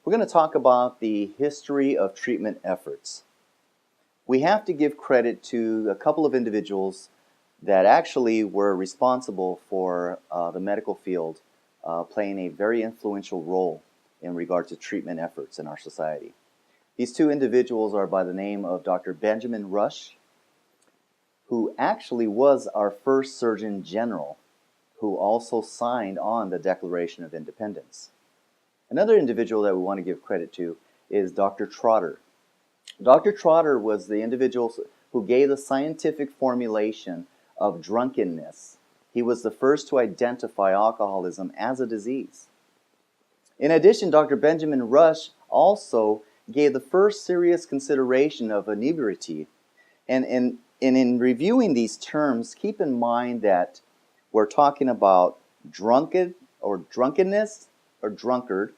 We're going to talk about the history of treatment efforts. We have to give credit to a couple of individuals that actually were responsible for the medical field playing a very influential role in regard to treatment efforts in our society. These two individuals are by the name of Dr. Benjamin Rush, who actually was our first Surgeon General, who also signed on the Declaration of Independence. Another individual that we want to give credit to is Dr. Trotter. Dr. Trotter was the individual who gave the scientific formulation of drunkenness. He was the first to identify alcoholism as a disease. In addition, Dr. Benjamin Rush also gave the first serious consideration of inebriety. And in reviewing these terms, keep in mind that we're talking about drunkenness or drunkard,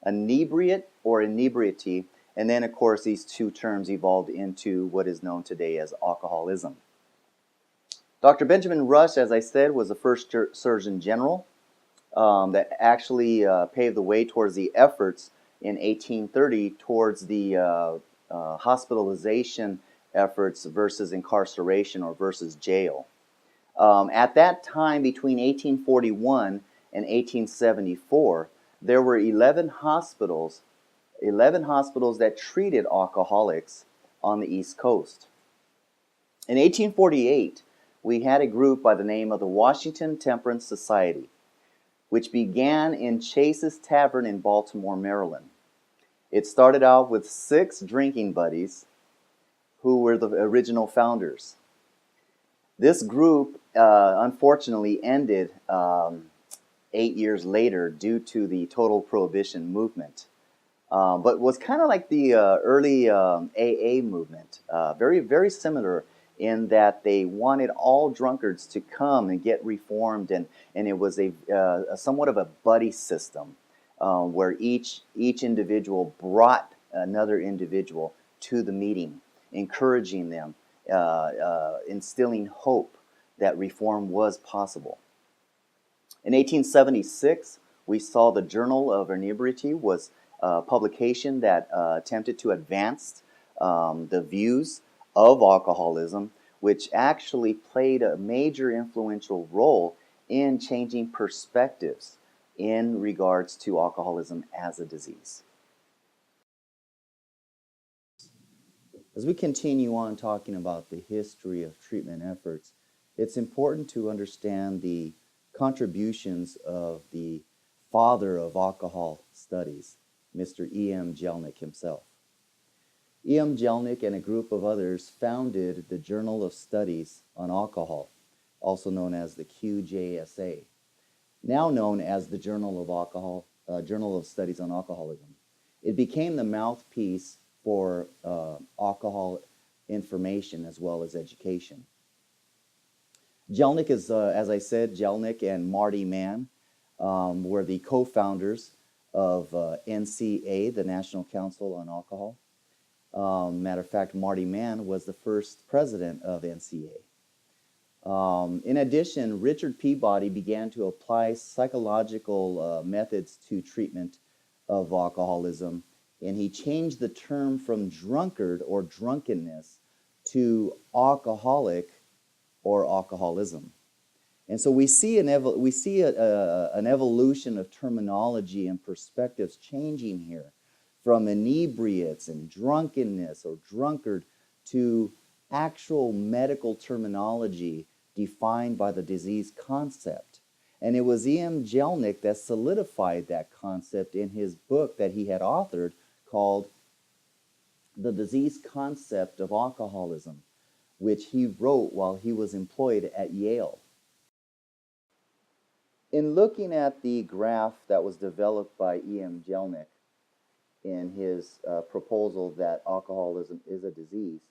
inebriate or inebriety, and then of course these two terms evolved into what is known today as alcoholism. Dr. Benjamin Rush, as I said, was the first Surgeon General that actually paved the way towards the efforts in 1830 towards the hospitalization efforts versus incarceration or versus jail. At that time, between 1841 and 1874, there were 11 hospitals that treated alcoholics on the East Coast. In 1848, we had a group by the name of the Washington Temperance Society, which began in Chase's Tavern in Baltimore, Maryland. It started out with 6 drinking buddies who were the original founders. This group unfortunately ended 8 years later due to the total prohibition movement, but was kind of like the early AA movement, very, very similar in that they wanted all drunkards to come and get reformed, and it was a somewhat of a buddy system where each individual brought another individual to the meeting, encouraging them, instilling hope that reform was possible. In 1876, we saw the Journal of Inebriety was a publication that attempted to advance the views of alcoholism, which actually played a major influential role in changing perspectives in regards to alcoholism as a disease. As we continue on talking about the history of treatment efforts, it's important to understand the contributions of the father of alcohol studies, Mr. E.M. Jellinek himself. E.M. Jellinek and a group of others founded the Journal of Studies on Alcohol, also known as the QJSA, now known as the Journal of Studies on Alcoholism. It became the mouthpiece for alcohol information as well as education. Jellinek is, as I said, Jellinek and Marty Mann were the co-founders of NCA, the National Council on Alcohol. Matter of fact, Marty Mann was the first president of NCA. In addition, Richard Peabody began to apply psychological methods to treatment of alcoholism, and he changed the term from drunkard or drunkenness to alcoholic or alcoholism. And so we see an evolution of terminology and perspectives changing here from inebriates and drunkenness or drunkard to actual medical terminology defined by the disease concept. And it was E.M. Jellinek that solidified that concept in his book that he had authored called The Disease Concept of Alcoholism, which he wrote while he was employed at Yale. In looking at the graph that was developed by E.M. Jellinek in his proposal that alcoholism is a disease,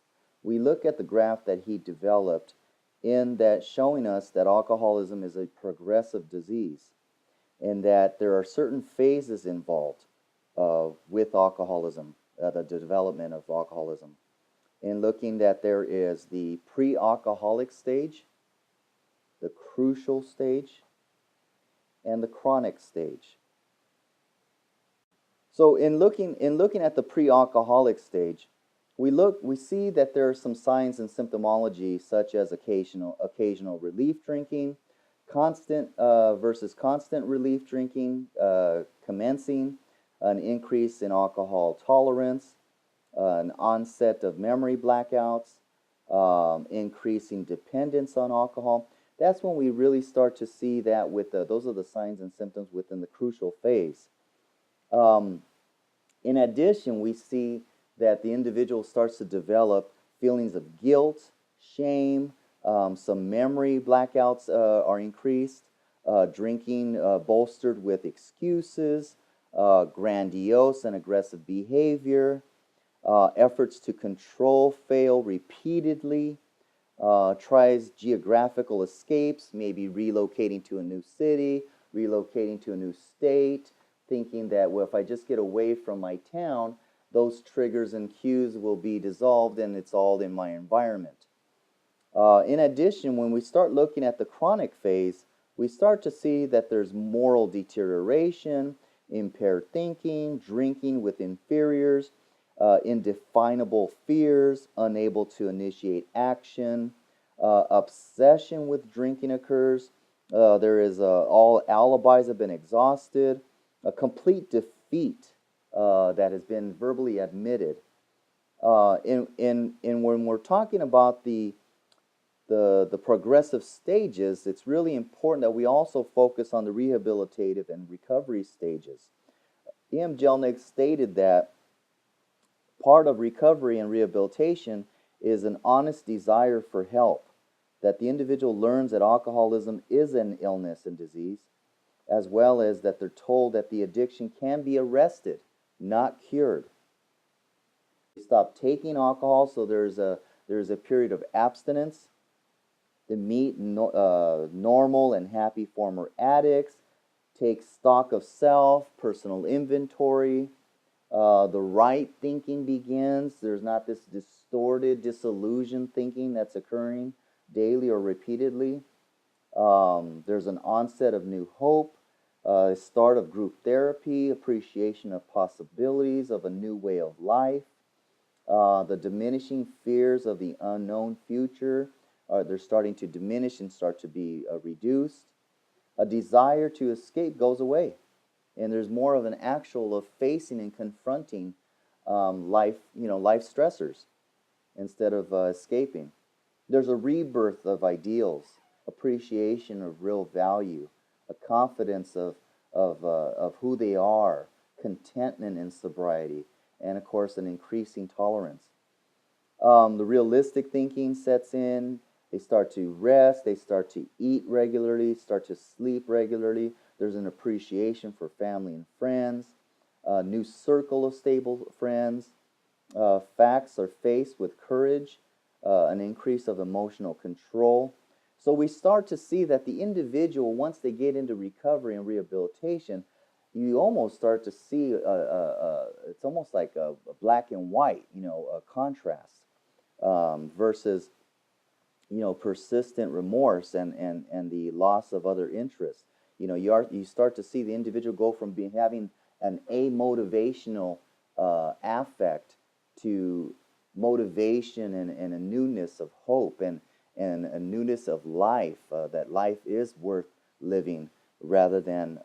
we look at the graph that he developed in that showing us that alcoholism is a progressive disease and that there are certain phases involved with alcoholism, the development of alcoholism. In looking that there is the pre-alcoholic stage, the crucial stage, and the chronic stage. So in looking at the pre-alcoholic stage, we see that there are some signs and symptomology such as occasional relief drinking, constant versus constant relief drinking, commencing, an increase in alcohol tolerance, an onset of memory blackouts, increasing dependence on alcohol. That's when we really start to see that those are the signs and symptoms within the crucial phase. Um, in addition, we see that the individual starts to develop feelings of guilt, shame, some memory blackouts are increased, drinking bolstered with excuses, grandiose and aggressive behavior, efforts to control fail repeatedly, tries geographical escapes, maybe relocating to a new city, relocating to a new state, thinking that, well, if I just get away from my town, those triggers and cues will be dissolved and it's all in my environment. In addition, when we start looking at the chronic phase, we start to see that there's moral deterioration, impaired thinking, drinking with inferiors, indefinable fears, unable to initiate action, obsession with drinking occurs. All alibis have been exhausted, a complete defeat that has been verbally admitted. In when we're talking about the progressive stages, it's really important that we also focus on the rehabilitative and recovery stages. E.M. Jelnick stated that part of recovery and rehabilitation is an honest desire for help, that the individual learns that alcoholism is an illness and disease, as well as that they're told that the addiction can be arrested, not cured. They stop taking alcohol, so there's a period of abstinence. They meet normal and happy former addicts, take stock of self, personal inventory. The right thinking begins. There's not this distorted, disillusioned thinking that's occurring daily or repeatedly. There's an onset of new hope, start of group therapy, appreciation of possibilities of a new way of life, the diminishing fears of the unknown future. They're starting to diminish and start to be reduced. A desire to escape goes away, and there's more of an actual of facing and confronting life stressors instead of escaping. There's a rebirth of ideals, appreciation of real value, a confidence of who they are, contentment in sobriety, and of course an increasing tolerance. The realistic thinking sets in. They start to rest, they start to eat regularly, start to sleep regularly. There's an appreciation for family and friends, a new circle of stable friends. Facts are faced with courage, an increase of emotional control. So we start to see that the individual, once they get into recovery and rehabilitation, you almost start to see it's almost like a black and white, a contrast versus persistent remorse and the loss of other interests. You start to see the individual go from having an amotivational affect to motivation and a newness of hope and a newness of life, that life is worth living rather than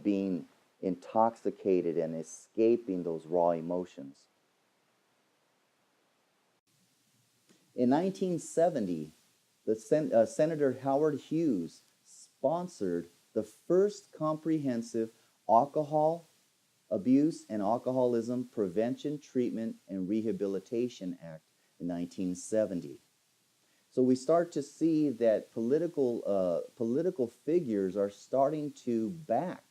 being intoxicated and escaping those raw emotions. In 1970, Senator Howard Hughes sponsored the first comprehensive Alcohol Abuse and Alcoholism Prevention, Treatment, and Rehabilitation Act in 1970. So we start to see that political figures are starting to back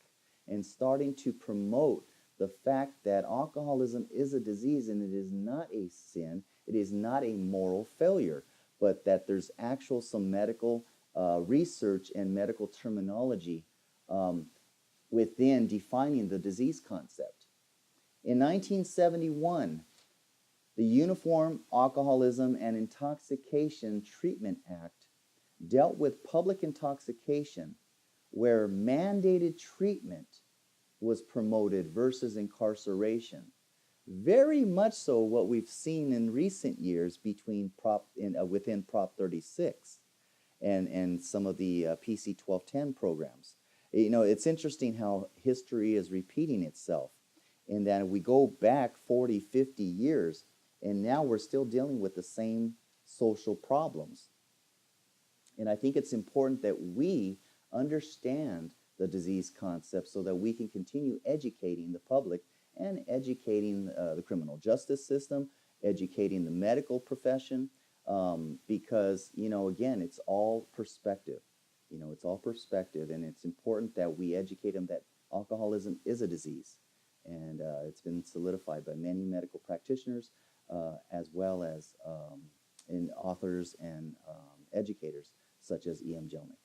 and starting to promote the fact that alcoholism is a disease and it is not a sin, it is not a moral failure, but that there's actual some medical research and medical terminology within defining the disease concept. In 1971, the Uniform Alcoholism and Intoxication Treatment Act dealt with public intoxication, where mandated treatment was promoted versus incarceration. Very much so what we've seen in recent years within Prop 36 and some of the PC 1210 programs. You know, it's interesting how history is repeating itself, and that we go back 40, 50 years, and now we're still dealing with the same social problems. And I think it's important that we understand the disease concept so that we can continue educating the public and educating the criminal justice system, educating the medical profession, because, you know, again, it's all perspective. You know, it's all perspective, and it's important that we educate them that alcoholism is a disease. And it's been solidified by many medical practitioners, as well as in authors and educators such as E.M. Jelnick.